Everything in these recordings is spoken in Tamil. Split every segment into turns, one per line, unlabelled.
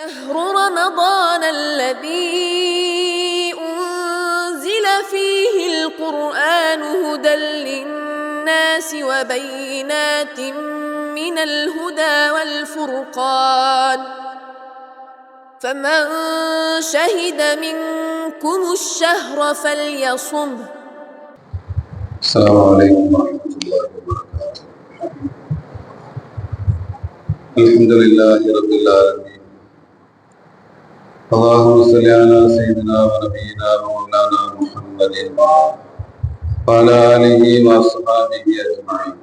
شهر رمضان الذي أنزل فيه القرآن هدى للناس وبينات من الهدى والفرقان فمن شهد منكم الشهر فليصمه.
السلام عليكم ورحمة الله وبركاته. الحمد لله رب العالمين. اللهم صل على سيدنا ونبينا ومولانا محمد وعلى آله وصحبه أجمعين.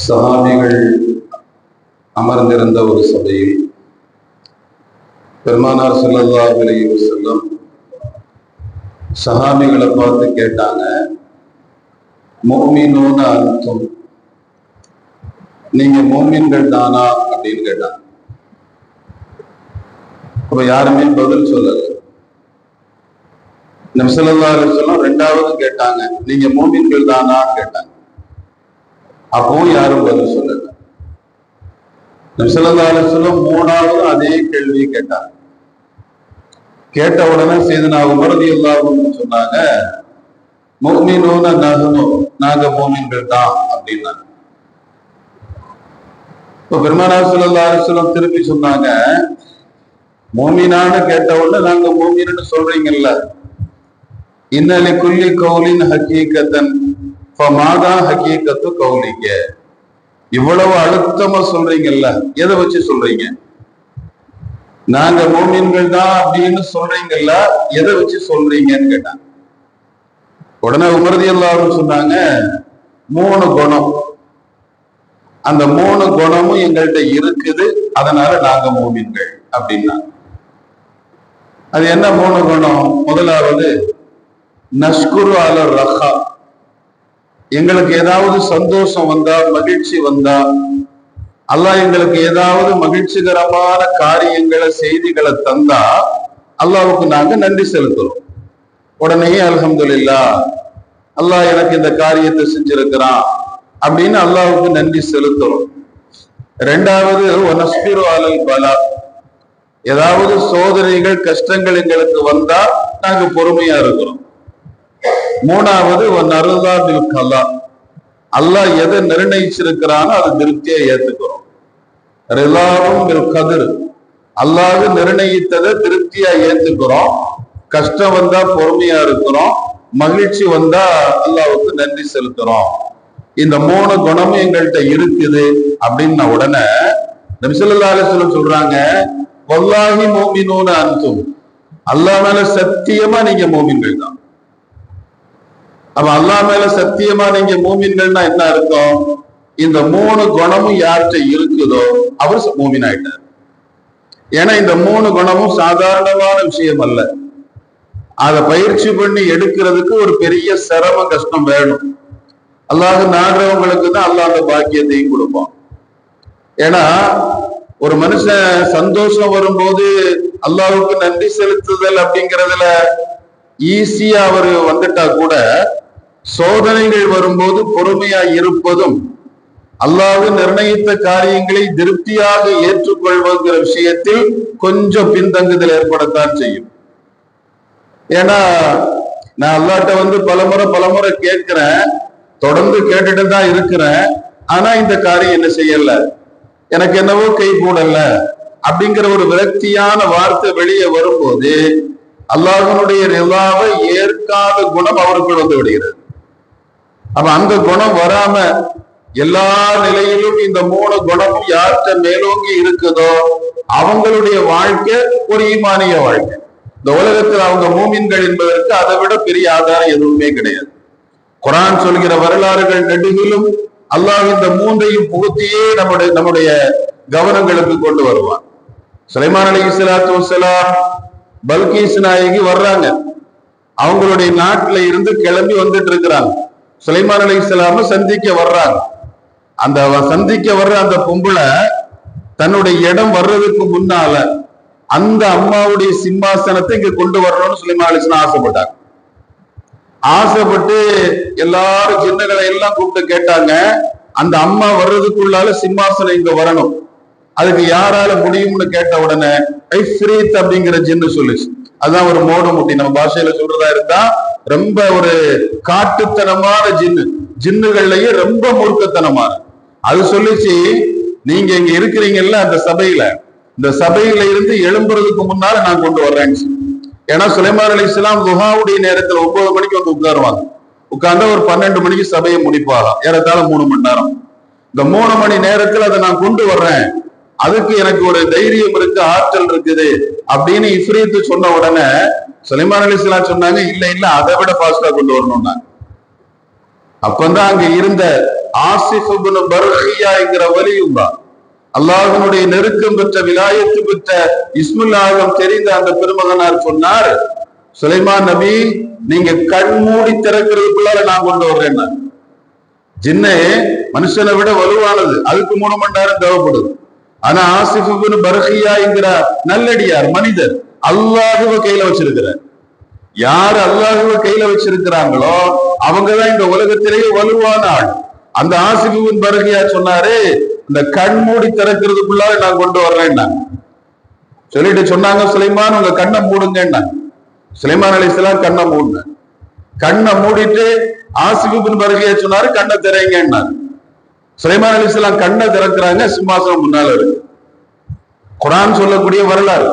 சஹாபிகள் அமர்ந்திருந்த ஒரு சபையில் பெருமானார் ஸல்லல்லாஹு அலைஹி வஸல்லம் சஹாபிகளை பார்த்து கேட்டாங்க, முஃமினூன அன்தும், நீங்க மோமின்கள் தானா அப்படின்னு கேட்டாங்க. அப்ப யாருமே பதில் சொல்லல. நபி ஸல்லல்லாஹு அலைஹி வஸல்லம் ரெண்டாவது கேட்டாங்க, நீங்க மோமின்கள் தானா கேட்டாங்க. அப்பவும் யாரும் பதில் சொல்லல. நபி ஸல்லல்லாஹு அலைஹி வஸல்லம் மூணாவது அதே கேள்வி கேட்டாங்க. கேட்ட உடனே சையதுனா உமர் ரலியல்லாஹு அன்ஹு சொன்னாங்க, முஃமினூன நஹ்னு, நாங்க மோமின்கள் தான் அப்படின்னாங்க. இப்ப பெருமானார் ஸல்லல்லாஹு அலைஹி வஸல்லம் திருப்பி சொன்னாங்க, மோமினான்னு கேட்ட உடனே நாங்க மோமின்னு சொல்றீங்கல்ல, இன்னலி குல்லி கௌலின் ஹகீகத்தன் ஃபமாதா ஹகீகத்து கௌலிக, இவ்வளவு அழுத்தமா சொல்றீங்கல்ல, எதை வச்சு சொல்றீங்க? நாங்க மோமின்கள் தான் அப்படின்னு சொல்றீங்கல்ல, எதை வச்சு சொல்றீங்கன்னு கேட்டாங்க. உடனே உமர் ரலியல்லாஹு அன்ஹு சொன்னாங்க, 3 குணம், அந்த 3 குணமும் எங்கள்கிட்ட இருக்குது, அதனால நாங்க மோமின்கள் அப்படின்னா. அது என்ன 3 குணம்? முதலாவது நஷ்குரு அல ரஹா, எங்களுக்கு ஏதாவது சந்தோஷம் வந்தா, மகிழ்ச்சி வந்தா, அல்லாஹ் எங்களுக்கு ஏதாவது மகிழ்ச்சிகரமான காரியங்களை, செய்திகளை தந்தா அல்லாஹ்வுக்கு நாங்க நன்றி செலுத்துறோம். உடனே அல்ஹம்துலில்லாஹ், அல்லாஹ் எனக்கு இந்த காரியத்தை செஞ்சிருக்கிறான் அப்படின்னு அல்லாஹ்வுக்கு நன்றி செலுத்துறோம். ரெண்டாவது வனஸ்பிரு அலல் பலா, ஏதாவது சோதனைகள், கஷ்டங்கள் எங்களுக்கு வந்தா நாங்க பொறுமையா இருக்கிறோம். மூணாவது நருதா பில் கலா, அல்லாஹ் எதை நிர்ணயிச்சிருக்கிறானோ அதை திருப்தியா ஏத்துக்கிறோம். ரிலாவும் பில் கதிர், அல்லாஹ் நிர்ணயித்ததை திருப்தியா ஏத்துக்கிறோம். கஷ்டம் வந்தா பொறுமையா இருக்கிறோம், மகிழ்ச்சி வந்தா அல்லாஹ்வுக்கு நன்றி செலுத்துறோம். இந்த 3 குணமும் எங்கள்கிட்ட இருக்குது அப்படின்ன உடனே நபி ஸல்லல்லாஹு அலைஹி வஸல்லம் சொல்றாங்க, வல்லாஹி முஃமினூன அன்தும், அல்லாஹ் மேல சத்தியமா நீங்க மோமின்கள் தான். அப்ப அல்லாஹ் மேல சத்தியமா நீங்க மோமின்கள்னா என்ன அர்த்தம்? இந்த 3 குணமும் யார்கிட்ட இருக்குதோ அவர் மோமின் ஆயிட்டார். ஏன்னா இந்த 3 குணமும் சாதாரணமான விஷயம் அல்ல. அதை பயிற்சி பண்ணி எடுக்கிறதுக்கு ஒரு பெரிய சிரம கஷ்டம் வேணும். அல்லாஹ் நாடுறவங்களுக்கு தான் அல்லாஹ் அந்த பாக்கியத்தையும் கொடுப்பான். ஏன்னா ஒரு மனுஷன் சந்தோஷம் வரும்போது அல்லாஹ்வுக்கு நன்றி செலுத்துதல் அப்படிங்கிறதுல ஈஸியா அவர் வந்துட்டா கூட, சோதனைகள் வரும்போது பொறுமையா இருப்பதும், அல்லாஹ் நிர்ணயித்த காரியங்களை திருப்தியாக ஏற்றுக்கொள்வதுங்கிற விஷயத்தில் கொஞ்சம் பின்தங்குதல் ஏற்படத்தான் செய்யும். ஏன்னா நான் அல்லாஹ்ட்ட பலமுறை கேட்கிறேன், தொடர்ந்து கேட்டுட்டு தான் இருக்கிறேன், ஆனா இந்த காரியம் என்ன செய்யல, எனக்கு என்னவோ கை கூடல அப்படிங்கிற ஒரு விரக்தியான வார்த்தை வெளியே வரும்போது அல்லாஹ்வுடைய ரிலாவை ஏற்காத குணம் அவருக்குள் வந்து விடுகிறது. அப்ப அந்த குணம் வராம எல்லா நிலையிலும் இந்த 3 குணமும் யார்கிட்ட மேலோங்கி இருக்குதோ அவங்களுடைய வாழ்க்கை ஒரு ஈமானிய வாழ்க்கை. இந்த உலகத்தில் அவங்க மூமின்கள் என்பதற்கு அதை விட பெரிய ஆதாரம் எதுவுமே கிடையாது. குர்ஆன் சொல்கிற வரலாறுகள் நெடுகிலும் அல்லாஹ் இந்த 3ஐயும் புகுத்தியே நம்முடைய கவனங்களுக்கு கொண்டு வருவான். சுலைமான் அலைஹிஸ்ஸலாத்து வஸ்ஸலாம் பல்கீஸ் நாயகி வர்றாங்க, அவங்களுடைய நாட்டுல இருந்து கிளம்பி வந்துட்டு இருக்கிறாங்க. சுலைமான் அலைஹிஸ்ஸலாம சந்திக்க வர்றாங்க. அந்த சந்திக்க வர்ற அந்த பொம்பளை தன்னுடைய இடம் வர்றதுக்கு முன்னால அந்த அம்மாவுடைய சிம்மாசனத்தை இங்க கொண்டு வரணும்னு சுலைமான் அலைஹிஸ்ஸலாம் ஆசைப்பட்டாங்க. ஆசைப்பட்டு எல்லாரும் ஜின்னுகளை எல்லாம் கூப்பிட்டு கேட்டாங்க, அந்த அம்மா வர்றதுக்குள்ளால சிம்மாசனம் இங்க வரணும், அதுக்கு யாரால முடியும்னு கேட்ட உடனே ஐஃப்ரீத் அப்படிங்கிற ஜின்னு சொல்லுச்சு. அதுதான் ஒரு மோட முட்டி, நம்ம பாஷையில சொல்றதா இருந்தா ரொம்ப ஒரு காட்டுத்தனமான ஜின்னு, ஜின்னுகள்லயே ரொம்ப மூர்க்கத்தனமான. அது சொல்லிச்சு, நீங்க இங்க இருக்கிறீங்கல்ல அந்த சபையில, இந்த சபையில இருந்து எழும்புறதுக்கு முன்னால நான் கொண்டு வர்றேன்னு. ஏன்னா சுலைமான் அலைஹிஸ்ஸலாம் துஹாவுடைய நேரத்துல 9 மணிக்கு வந்து உட்காருவாங்க. உட்கார்ந்தா ஒரு 12 மணிக்கு சபையை முடிப்பாங்க, ஏறத்தாழ 3 மணி நேரம். இந்த 3 மணி நேரத்துல அதை நான் கொண்டு வர்றேன், அதுக்கு எனக்கு ஒரு தைரியம் இருக்கு, ஆற்றல் இருக்குது அப்படின்னு இஃப்ரீத் சொன்ன உடனே சுலைமான் அலைஹிஸ்ஸலாம் சொன்னாங்க, இல்ல இல்ல அதை விட ஃபாஸ்டா கொண்டு வரணும்னா. அப்பந்தான் அங்க இருந்த ஆசிஃப் இப்னு பர்கியா என்கிற வலியுல்லா, அல்லாஹ்வுடைய நெருக்கம் பெற்ற விலாயத்து பெற்ற இஸ்முல் ஆலம் தெரிந்த அந்த பெருமகனார் சொன்னார், சுலைமான் நபி நீங்க கண் மூடி திறக்கிறதுக்குள்ளார நான் கொண்டு வர்றேன். ஜின்னே மனுஷனை விட வலுவானது, அதுக்கு 3 மணி நேரம் தேவைப்படுது. ஆனா ஆசிஃப் இப்னு பர்கியா என்கிற நல்லடியார் மனிதர் அல்லாஹ்வை கையில வச்சிருக்கிறார். யார் அல்லாஹ்வை கையில வச்சிருக்கிறாங்களோ அவங்கதான் இந்த உலகத்திலேயே வலுவான ஆள். அந்த ஆசிஃப் இப்னு பர்கியா சொன்னாரு, இந்த கண் மூடி திறக்கிறதுக்குள்ளார நான் கொண்டு வர்றேன்னா சொல்லிட்டு சொன்னாங்க, சுலைமான் உங்க கண்ணை மூடுங்கன்னா. சுலைமான் அலைஹிஸ்ஸலாம் கண்ணை மூடுன. கண்ணை மூடிட்டு ஆசிஃப் இப்னு பர்கியா சொன்னாரு, கண்ணை திறங்கன்னா. சுலைமான் அலைஹிஸ்ஸலாம் கண்ணை திறக்கிறாங்க, சிம்மாசனம் முன்னால இருக்கு. குர்ஆன் சொல்லக்கூடிய வரலாறு.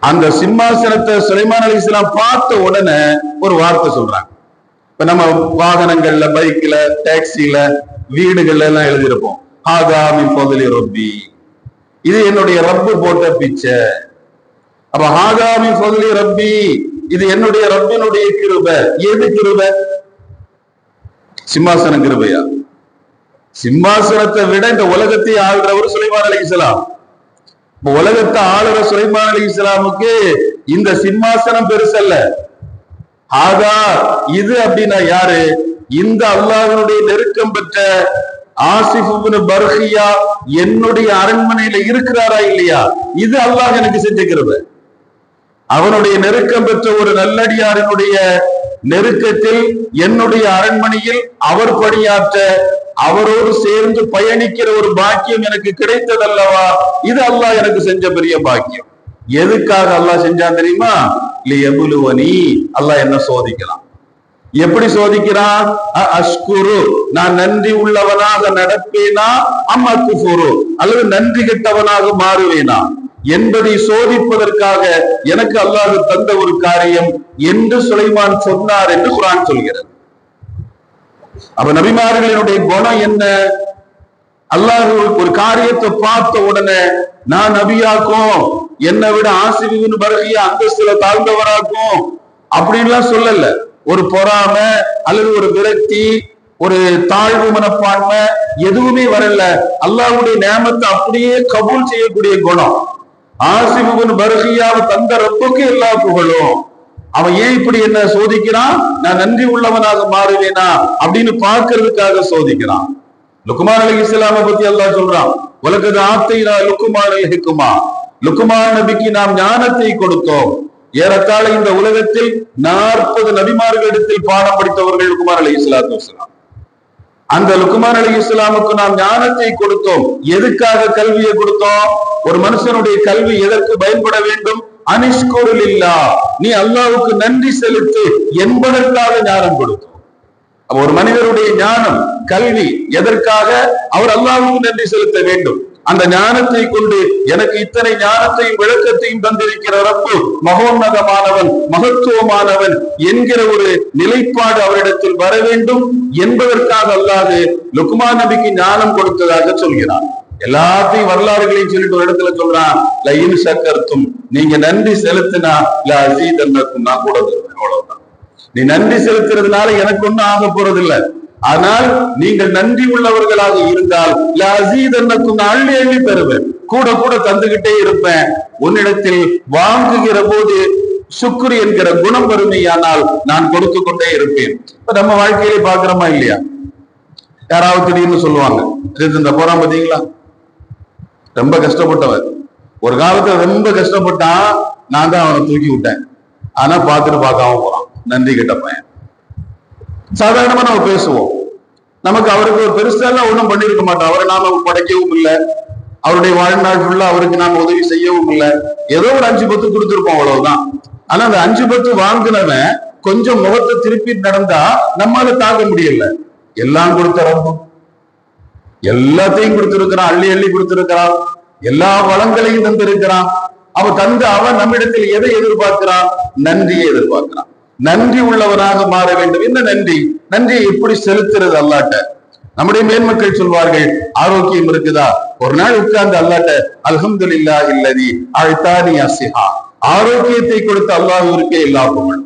அந்த சிம்மாசனத்தை சுலைமான் அலைஹிஸ்ஸலாம் பார்த்த உடனே ஒரு வார்த்தை சொல்றாங்க. இப்ப நம்ம வாகனங்கள்ல, பைக்ல, டாக்ஸில, வீடுகள்ல எல்லாம் எழுதியிருப்போம், ஹாதா மின் ஃபضل ரப்பி, இது என்னுடைய ரப்பு போட்ட பிச்சை. அப்ப ஹாதா மின் ஃபضل ரப்பி, இது என்னுடைய ரப்பினுடைய கிருபை. எது கிருபை? சிம்மாசன கிருபையா? சிம்மாசனத்தை விட இந்த உலகத்தை ஆள்றவர் சுலைமான் அலைஹிஸ்ஸலாம். உலகத்தை ஆளுற சுலைமான் அலைஹிஸ்ஸலாமுக்கு இந்த சிம்மாசனம் பெருசல்ல. ஆகா இது அப்படின்னா யாரு? இந்த அல்லாஹ்வுடைய நெருக்கம் பெற்ற ஆசிஃப் இப்னு பர்கியா என்னுடைய அரண்மனையில இருக்கிறாரா இல்லையா, இது அல்லாஹ் எனக்கு செஞ்சுக்கிறது. அவனுடைய நெருக்கம் பெற்ற ஒரு நல்லடியாரினுடைய நெருக்கத்தில் என்னுடைய அரண்மனையில் அவர் பணியாற்ற, அவரோடு சேர்ந்து பயணிக்கிற ஒரு பாக்கியம் எனக்கு கிடைத்ததல்லவா, இது அல்லாஹ் எனக்கு செஞ்ச பெரிய பாக்கியம். எதுக்காக அல்லாஹ் செஞ்சான் தெரியுமா? லியபுலுவனி, அல்லாஹ் என்ன சோதிக்கலாம். எப்படி சோதிக்கிறான்? அஷ்குரு, நான் நன்றி உள்ளவனாக நடப்பேனா, அம் அக்ஃபுரு, அல்லது நன்றி கெட்டவனாக மாறுவேனா என்பதை சோதிப்பதற்காக எனக்கு அல்லாஹ் தந்த ஒரு காரியம் என்று சுலைமான் சொன்னார் என்று குர்ஆன் சொல்கிறது. அப்ப நபிமார்களினுடைய குணம் என்ன? அல்லாஹ் ஒரு காரியத்தை பார்த்த உடனே நான் நபியாக்கும், என்னை விட ஆசிஃப் இப்னு பர்கியா அந்தஸ்துல தாழ்ந்தவராக்கும் அப்படின்லாம் சொல்லல. ஒரு பொறாமை அல்லது ஒரு விரக்தி, ஒரு தாழ்வு மனப்பான்மை எதுவுமே வரல. அல்லாஹ்வுடைய நியமத்தை அப்படியே கபூல் செய்யக்கூடிய குணம். ஆசிஃப் இப்னு பர்கியாவை தந்த ரப்புக்கு எல்லா புகழும். அவன் ஏன் இப்படி என்ன சோதிக்கிறான்? நான் நன்றி உள்ளவனாக மாறுவேனா அப்படின்னு பார்க்கறதுக்காக சோதிக்கிறான். லுக்மான் அலைஹிஸ்ஸலாமை பத்தி அல்லாஹ் சொல்றான், வலகத் ஆத்தைனா லுக்மானல் ஹிக்மா, லுக்மான் நபிக்கு நாம் ஞானத்தை கொடுத்தோம். ஏறத்தாழ இந்த உலகத்தில் 40 நபிமார்களிடத்தில் பாடம் படித்தவர்கள் லுக்மான் அலைஹிஸ்ஸலாத்து வஸ்ஸலாம். அந்த லுக்மான் அலைஹிஸ்ஸலாமுக்கு நாம் ஞானத்தை கொடுத்தோம். எதுக்காக கல்வியை கொடுத்தோம்? ஒரு மனுஷனுடைய கல்வி எதற்கு பயன்பட வேண்டும்? அனிஷ்குருலில்லாஹ், நீ அல்லாஹ்வுக்கு நன்றி செலுத்து என்பதற்காக ஞானம் கொடுத்தோம். ஒரு மனிதருடைய ஞானம், கல்வி எதற்காக? அவர் அல்லாஹ்வுக்கு நன்றி செலுத்த வேண்டும். அந்த ஞானத்தை கொண்டு எனக்கு இத்தனை ஞானத்தையும் விளக்கத்தையும் தந்திருக்கிற ரப்பு மகோன்னதமானவன், மகத்துவமானவன் என்கிற ஒரு நிலைப்பாடு அவரிடத்தில் வர வேண்டும் என்பதற்காக அல்லாஹ் லுக்மான் நபிக்கு ஞானம் கொடுத்ததாக சொல்கிறான். எல்லாத்தையும் வரலாறுகளையும் சொல்லிட்டு ஒரு இடத்துல சொல்றான், லஇன் ஷக்கர்தும், நீங்க நன்றி செலுத்தினா லஅஸீதன்னக்கும், நான் கூட தருவேன். அவ்வளவுதான். நீ நன்றி செலுத்துறதுனால எனக்கு ஒண்ணும் ஆக போறது இல்லை. ஆனால் நீங்கள் நன்றி உள்ளவர்களாக இருந்தால் லஅஸீதன்னக்கும், நான் அள்ளி அள்ளி தருவேன், கூட கூட தந்துகிட்டே இருப்பேன். உன்னிடத்தில் வாங்குகிற போது சுக்ரு என்கிற குணம் வறுமையானால் நான் கொடுத்து கொண்டே இருப்பேன். இப்ப நம்ம வாழ்க்கையிலே பாக்குறோமா இல்லையா? யாராவது திடீர்னு சொல்லுவாங்க, இந்த போறான் பாத்தீங்களா, ரொம்ப கஷ்டப்பட்டவர், ஒரு காலத்துல ரொம்ப கஷ்டப்பட்டான், நான் தான் அவனை தூக்கி விட்டேன், ஆனா பார்த்துட்டு பார்க்காம போறான், நன்றி கெட்ட பையன். சாதாரணமா நம்ம பேசுவோம். நமக்கு அவருக்கு ஒரு பெருசாலாம் ஒண்ணும் பண்ணிருக்க மாட்டோம். அவரை நாம படைக்கவும் இல்லை, அவருடைய வாழ்நாள் ஃபுல்லா அவருக்கு நாம உதவி செய்யவும் இல்லை. ஏதோ ஒரு 5-10 கொடுத்துருப்போம், அவ்வளவுதான். ஆனா அந்த 5-10 வாங்கினவன் கொஞ்சம் முகத்தை திருப்பி நடந்தா நம்மால தாங்க முடியல. எல்லாம் கொடுத்துறோம், எல்லாத்தையும் கொடுத்திருக்கிறான், அள்ளி அள்ளி கொடுத்திருக்கிறான், எல்லா வளங்களையும் தந்திருக்கிறான். அவன் நம்மிடத்தில் எதை எதிர்பார்க்கிறான்? நன்றியை எதிர்பார்க்கிறான். நன்றி உள்ளவனாக மாற வேண்டும். என்ன நன்றி? நன்றியை எப்படி செலுத்துறது அல்லாட்ட? நம்முடைய மேன்மக்கள் சொல்வார்கள், ஆரோக்கியம் இருக்குதா, ஒரு நாள் உட்கார்ந்து அல்லாட்ட அல்ஹம்துலில்லாஹி அல்லதி அஅதானி அஸ்ஸிஹா, ஆரோக்கியத்தை கொடுத்த அல்லாஹ்விற்கே எல்லா புகழும்,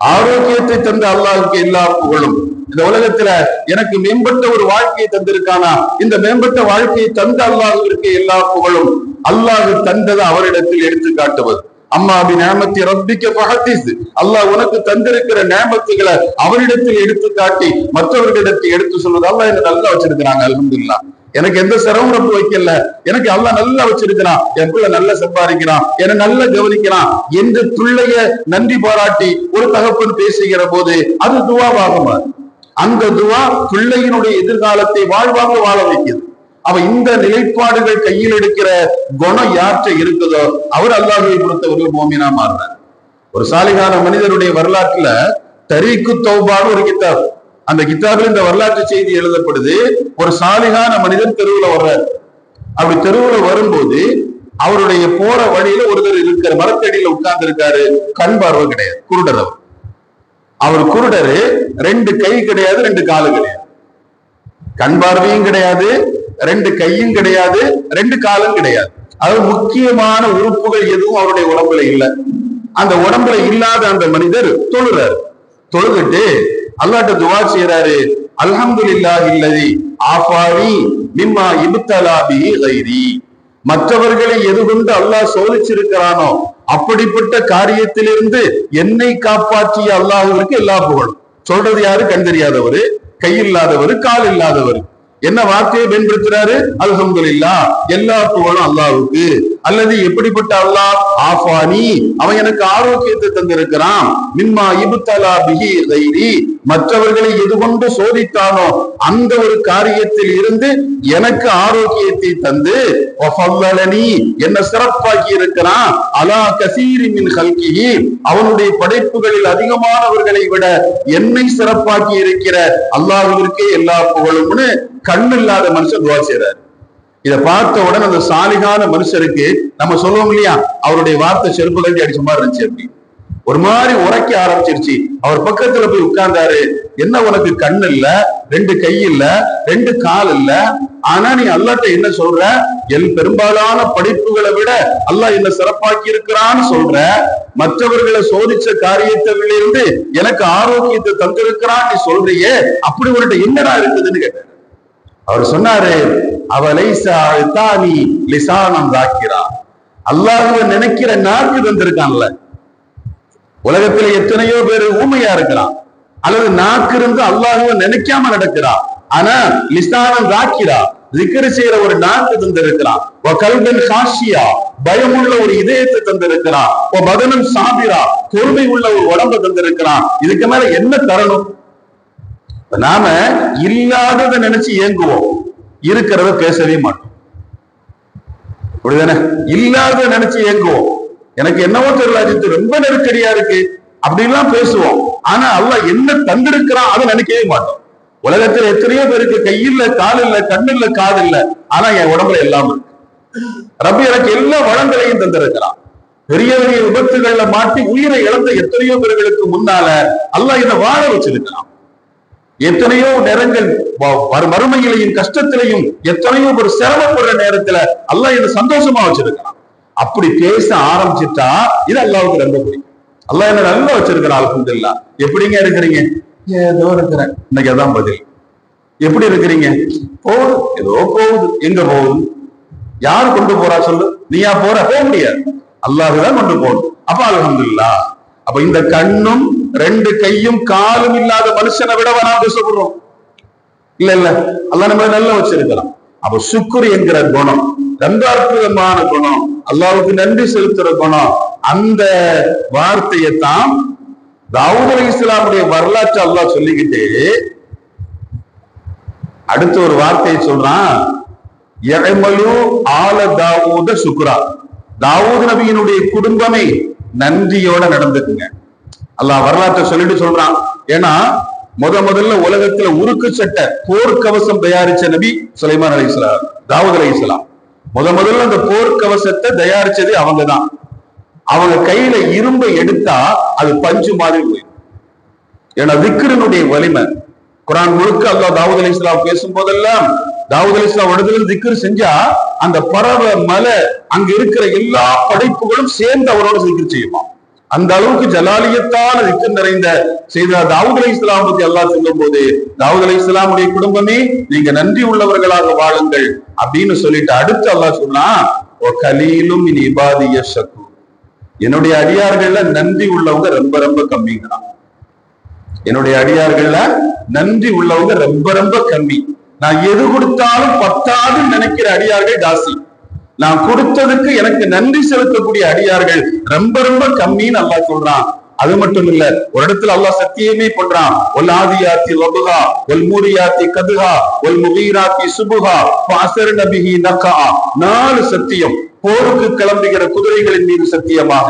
ஆரோக்கியத்தை தந்த அல்லாஹ்வுக்கு எல்லா புகழும். இந்த உலகத்துல எனக்கு மேம்பட்ட ஒரு வாழ்க்கையை தந்திருக்கானா, இந்த மேம்பட்ட வாழ்க்கையை தந்த அல்லாஹ்விற்கு எல்லா புகழும். அல்லாஹ் தந்ததை அவரிடத்தில் எடுத்து காட்டுவது. அம்மாபி நேமத்தி ரப்பிக்க ஃபஹதீஸ், அல்லாஹ் உனக்கு தந்திருக்கிற நேமத்துகளை அவரிடத்தில் எடுத்து காட்டி மற்றவர்களிடத்தில் எடுத்து சொல்வது. அல்லாஹ் என்ன நல்லா வச்சிருக்கிறாங்க, அல்ஹம்துலில்லாஹ். எனக்கு எந்த சிரமம் வைக்கல, எனக்கு அல்லாஹ் நல்லா வச்சிருக்கிறான், என் பிள்ளை நல்லா சம்பாதிக்கிறான், என்னை நல்லா கவனிக்கிறான் என்று பிள்ளைய நன்றி பாராட்டி ஒரு தகப்பன் பேசுகிற போது அது துவாவாக மாறும். அந்த துவா பிள்ளையினுடைய எதிர்காலத்தை வாழ்வாக வாழ வைக்கிறது. அவ இந்த நிலைப்பாடுகள் கையில் எடுக்கிற குணம் யார்கிட்ட இருக்குதோ அவர் அல்லாஹ்வை பொறுத்தவர்கள் மோமினா மாறுறார். ஒரு சாலிகான மனிதருடைய வரலாற்றுல தரீக்கு தௌபான்னு ஒரு கிதாப், அந்த கிதாபில் இந்த வரலாற்று செய்தி எழுதப்படுது. ஒரு சாலிகான மனிதன் தெருவுல வர்றாரு. அப்படி தெருவுல வரும்போது அவருடைய போற வழியில ஒருத்தர் இருக்கிற மரத்தடியில உட்கார்ந்து இருக்காரு. கண் பார்வை கிடையாது, குருடர். அவர் குருடரு, 2 கை கிடையாது, 2 காலு கிடையாது, கண் பார்வையும் கிடையாது, 2 கையும் கிடையாது, 2 காலும் கிடையாது. அதாவது முக்கியமான உறுப்புகள் எதுவும் அவருடைய உடம்புல இல்லை. அந்த உடம்புல இல்லாத அந்த மனிதர் தொழுறாரு. தொழுதுட்டு அல்லாஹ்ட்ட துஆ செய்யறாரு, அல்ஹம்துலில்லாஹி அல்லதி ஆஃபானி மிம்மா இப்தலா பிஹி கைரி, மற்றவர்களை எது கொண்டு அல்லாஹ் சோதிச்சிருக்கிறானோ அப்படிப்பட்ட காரியத்திலிருந்து என்னை காப்பாற்றிய அல்லாஹ்விற்கு எல்லா புகழும். சொல்றது யாரு? கண் தெரியாதவரு, கை இல்லாதவரு, கால் இல்லாதவரு. என்ன வார்த்தையை பயன்படுத்துறாரு? அல்ஹம்துலில்லாஹ், எல்லா புகழும் அல்லாஹ்வுக்கு. அல்லது எப்படிப்பட்ட அல்லாஹ்? ஆஃபானி, அவன் எனக்கு ஆரோக்கியத்தை தந்திருக்கிறான். மிம்மா இப்தலா பிஹி கைரி, மற்றவர்களை எது கொண்டு சோதித்தானோ அந்த ஒரு காரியத்தில் இருந்து எனக்கு ஆரோக்கியத்தை தந்து வஃல்லலனி, என்ன சிறப்பாக்கி இருக்கிறான். அலா கஸீரி மின் ஹல்கிஹி, அவனுடைய படைப்புகளில் அதிகமானவர்களை விட என்னை சிறப்பாக்கி இருக்கிற அல்லாஹ்விற்கே எல்லா புகழும்னு கண்ணு இல்லாத மனுஷன் துவா செய்றாரு. இதை பார்த்த உடனே அந்த சாலிகான மனுஷருக்கு நம்ம சொல்லுவோம் இல்லையா, அவருடைய வார்த்தை செருப்பு கட்டி அடிச்ச மாதிரி இருந்துச்சு. அப்படி ஒரு மாதிரி உரைக்க ஆரம்பிச்சிருச்சு. அவர் பக்கத்துல போய் உட்கார்ந்தாரு. என்ன உனக்கு கண் இல்ல, 2 கை இல்ல, 2 கால் இல்ல, ஆனா நீ அல்லாஹ்ட்ட என்ன சொல்ற? பெரும்பாலான படைப்புகளை விட அல்லாஹ் என்ன சிறப்பாக்கி இருக்கிறான்னு சொல்ற. மற்றவர்களை சோதிச்ச காரியத்தில இருந்து எனக்கு ஆரோக்கியத்தை தந்திருக்கிறான் நீ சொல்றியே, அப்படி உன்கிட்ட என்னடா இருக்குதுன்னு கேட்டார். அவர் சொன்னாரு, அவலைஸா அத்தானி லிசானம் தாக்கிரா, அல்லாஹ்வை நினைக்கிற நாக்கு தந்திருக்கான்ல. உலகத்துல எத்தனையோ பேர் ஊமையா இருக்கிறான், அல்லது நாக்கு இருந்து அல்லாஹ்வை நினைக்காம நடக்கிறான். ஆனா லிசானம் தாக்கிரா, zikr செய்யற ஒரு நாக்கு தந்திருக்கிறான். கல்பன் காஷியா, பயமுள்ள ஒரு இதயத்தை தந்திருக்கிறான். பதனம் சாபிரா, பொறுமை உள்ள ஒரு உடம்பை தந்திருக்கிறான். இதுக்கு மேல என்ன தரணும்? நாம இல்லாததை நினைச்சு ஏங்குவோம், இருக்கிறத பேசவே மாட்டோம். அப்படிதானே? இல்லாத நினைச்சு ஏங்குவோம். எனக்கு என்னவோ தெரியல, அது ரொம்ப நெருக்கடியா இருக்கு அப்படின்லாம் பேசுவோம். ஆனா அல்லாஹ் என்ன தந்திருக்கிறான் அதை நினைக்கவே மாட்டோம். உலகத்துல எத்தனையோ பேருக்கு கையில்ல, கால் இல்ல, கண்ணு இல்ல, காது இல்ல, ஆனா என் உடம்புல எல்லாம் இருக்கு. ரப்பி எனக்கு எல்லா வளங்களையும் தந்திருக்கிறான். பெரிய பெரிய விபத்துகள்ல மாட்டி உயிரை இழந்த எத்தனையோ பேர்களுக்கு முன்னால அல்லாஹ் என்ன வாழ வச்சிருக்கிறான். எத்தனையோ நேரங்கள் மறுமையிலையும் கஷ்டத்திலையும் எத்தனையோ ஒரு சிரமப்படுற நேரத்துல அல்லாஹ் என்ன சந்தோஷமா வச்சிருக்கிறான். அப்படி பேச ஆரம்பிச்சுட்டா இது அல்லாஹ்வுக்கு ரொம்ப பிடிக்கும். அல்லாஹ் என்ன நல்லா வச்சிருக்கிறான். அல்ஹம்துலில்லாஹ். எப்படிங்க இருக்கிறீங்க? ஏதோ இருக்கிறேன். இன்னைக்கு அதான் பதில். எப்படி இருக்கிறீங்க? போகுது, ஏதோ போகுது. எங்க போகுது? யார் கொண்டு போறா சொல்லு? நீயா போற? போக முடியாது, அல்லாஹ்தான் கொண்டு போகணும். அப்ப அல்ஹம்துலில்லாஹ். அப்ப இந்த கண்ணும் 2 கையும் காலும் இல்லாத மனுஷனை விடவா நாம் பேசப்படுறோம்? இல்ல இல்ல, அல்லாஹ் நம்ம நல்லா வச்சிருக்கலாம். அப்ப சுக்ர் என்கிற குணம் ரொம்ப அற்புதமான குணம், அல்லாஹ்வுக்கு நன்றி செலுத்துற குணம். அந்த அடுத்த ஒரு வார்த்தையை சொல்றான், யஅமலு ஆல தாவூத சுக்ரா. தாவூத் நபியினுடைய குடும்பமே நன்றியோட நடந்துக்குங்க. அல்லாஹ் வரலாற்றை சொல்லிட்டு சொல்றான். ஏன்னா முதல்ல உலகத்துல உருக்கு சட்டை போர்க்கவசம் தயாரிச்ச நபி சுலைமான் அலைஹிஸ்ஸலாம், தாவூத் அலைஹிஸ்ஸலாம். முதல்ல அந்த போர்க்கவசத்தை தயாரிச்சது அவங்கதான். அவங்க கையில இரும்பை எடுத்தா அது பஞ்சு மாதிரி போயிடும். ஏன்னா திக்ரினுடைய வலிமை. குர்ஆன் முழுக்க அல்லாஹ் தாவூத் அலைஹிஸ்ஸலாம் பேசும் போதெல்லாம் தாவூத் அலைஹிஸ்ஸலாம் இடத்துல திக்ர் செஞ்சா அந்த பறவை மலை அங்க இருக்கிற எல்லா படைப்புகளும் சேர்ந்து அவரோட திக்ர் செய்யுமா. அந்த அளவுக்கு ஜலாலியத்தான திக்ர் நிறைந்த செய்த தாவூத் அலைஹிஸ்ஸலாம் பத்தி அல்லாஹ் சொல்லும் போது, தாவூத் அலைஹிஸ்ஸலாமுடைய குடும்பமே நீங்க நன்றி உள்ளவர்களாக வாழுங்கள் அப்படின்னு சொல்லிட்டு அடுத்து அல்லாஹ் சொன்னான், ஓ கலீலும் மின் இபாதிய ஷக்கூர். என்னுடைய அடியார்கள்ல நன்றி உள்ளவங்க ரொம்ப ரொம்ப கம்மிங்கிறான். என்னுடைய அடியார்கள்ல நன்றி உள்ளவங்க ரொம்ப ரொம்ப கம்மி. நான் எது கொடுத்தாலும் பத்தாது நினைக்கிற அடியார்கள் ஜாஸ்தி. நான் கொடுத்ததுக்கு எனக்கு நன்றி செலுத்தக்கூடிய அடியார்கள் ரொம்ப ரொம்ப கம்மின்னு அல்லாஹ் சொல்றான். அது மட்டும் இல்ல, ஒரு இடத்துல அல்லாஹ் சத்தியமே பண்றான், ஒல் ஆதியாத்தி லபுஹா ஒல் மூரியாத்தி கதுஹா ஒல் முகீராத்தி சுபுஹா ஃபஅஸர்ன பிஹி நகா. 4 சத்தியம். போருக்கு கிளம்புகிற குதிரைகளின் மீது சத்தியமாக,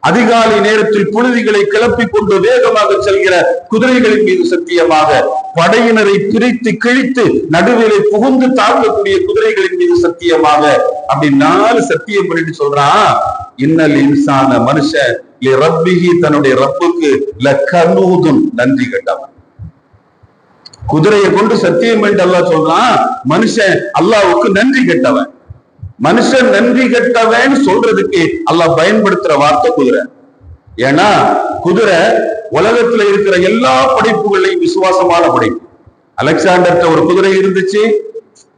அதிகாலை நேரத்தில் புழுதிகளை கிளப்பி கொண்டு வேகமாக செல்கிற குதிரைகளின் மீது சத்தியமாக, படையினரை பிரித்து கிழித்து நடுவிலே புகுந்து தாக்கக்கூடிய குதிரைகளின் மீது சத்தியமாக, அப்படி 4 சத்தியம் பண்ணிட்டு சொல்றான். இன்னல் இன்சான மனுஷன் ரப்பிஹி தன்னுடைய ரப்புக்கு லகனூதுன் நன்றி கெட்டவன். குதிரையை கொண்டு சத்தியம் என்று அல்லாஹ் சொல்றான், மனுஷன் அல்லாஹ்வுக்கு நன்றி கெட்டவன். மனுஷன் நன்றி கெட்டவன் சொல்றதுக்கு அல்லாஹ் பயன்படுத்துற வார்த்தை குதிரை. ஏன்னா குதிரை உலகத்துல இருக்கிற எல்லா படைப்புகளையும் விசுவாசமான படைப்பு. அலெக்சாண்டர்ட்ட ஒரு குதிரை இருந்துச்சு,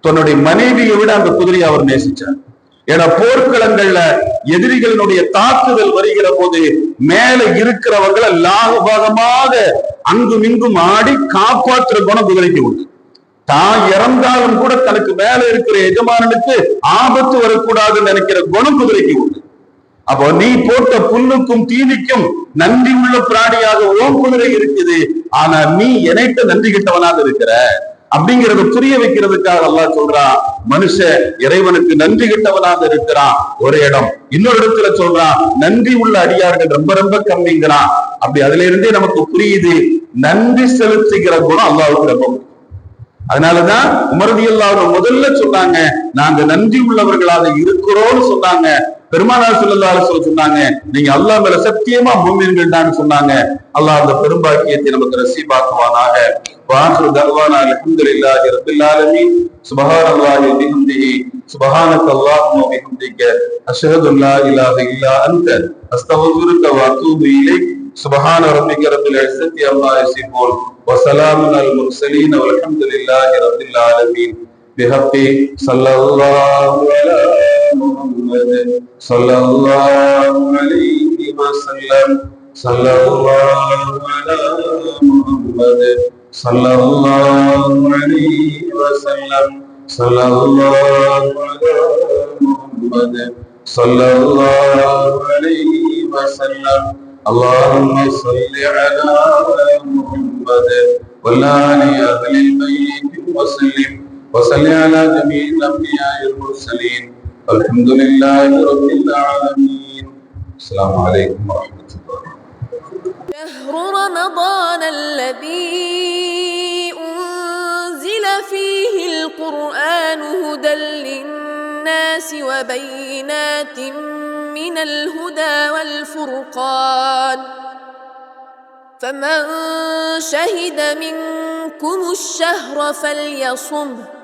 தன்னுடைய மனைவியை விட அந்த குதிரையை அவர் நேசிச்சார். ஏன்னா போர்க்களங்கள்ல எதிரிகளினுடைய தாக்குதல் வருகிற போது மேல இருக்கிறவங்களை லாகபாகமாக அங்கும் இங்கும் ஆடி காப்பாற்றுற குணம் குதிரைக்கு உண்டு. தான் இறந்தாலும் கூட தனக்கு மேல இருக்கிற எஜமானனுக்கு ஆபத்து வரக்கூடாதுன்னு நினைக்கிற குணம் குதிரைக்கு உண்டு. அப்போ நீ போட்ட புல்லுக்கும் தீனிக்கும் நன்றி உள்ள பிராணியாக ஓம் குதிரை இருக்குது, ஆனா நீ எனைட்ட நன்றி கிட்டவனாக இருக்கிற அப்படிங்கிறத புரிய வைக்கிறதுக்காக அல்லாஹ் சொல்றான், மனுஷன் இறைவனுக்கு நன்றி கிட்டவனாக இருக்கிறான் ஒரு இடம். இன்னொரு இடத்துல சொல்றான், நன்றி உள்ள அடியார்கள் ரொம்ப ரொம்ப கம்மிங்கிறான். அப்படி அதுல இருந்தே நமக்கு புரியுது, நன்றி செலுத்துகிற குணம் அல்லாஹ்வுக்கு ரொம்ப. அதனாலதான் உமர் ரலியல்லாஹு முதல்ல சொன்னாங்க, நாங்க நன்றி உள்ளவர்களாக இருக்கிறோம்னு சொன்னாங்க. பெருமானார் ஸல்லல்லாஹு அலைஹி வஸல்லம் சொன்னாங்க, நீங்க அல்லாஹ் மேல சத்தியமா மூமின்கள் தான் சொன்னாங்க. அல்லாஹ் அந்த பெரும்பாக்கியத்தை நமக்கு நசீபாக்குவானாக. வாஹிரு தஅவானா அல்ஹம்துலில்லாஹி ரப்பில் ஆலமீன். சுப்ஹானல்லாஹி வ பிஹம்திஹி சுப்ஹானக அல்லாஹும்ம வ பிஹம்திக அஷ்ஹது அன் லா இலாஹ இல்லா அன்த அஸ்தக்ஃபிருக வ அத்தூபு இலைக். சுப்ஹான ரப்பிக ரப்பில் இஸ்ஸத்தி அம்மா யசிஃபூன் வ ஸலாமுன் அலல் முர்ஸலீன் வல்ஹம்துலில்லாஹி ரப்பில் ஆலமீன். பிஹப்பி ஸல்லல்லாஹு அலா முஹம்மத் ஸல்லல்லாஹு அலைஹி வஸல்லம். ஸல்லல்லாஹு அலா முஹம்மத் ஸல்லல்லாஹு அலைஹி வஸல்லம். ஸல்லல்லாஹு அலா முஹம்மத் ஸல்லல்லாஹு அலைஹி வஸல்லம். اللهم صل على محمد وعلى آل البيت وسلم وصل على جميع الأنبياء والمرسلين والحمد لله رب العالمين. السلام عليكم ورحمة الله.
شهر رمضان الذي أنزل فيه القرآن هدى للناس وبينات من الهدى والفرقان، فمن شهد منكم الشهر فليصمه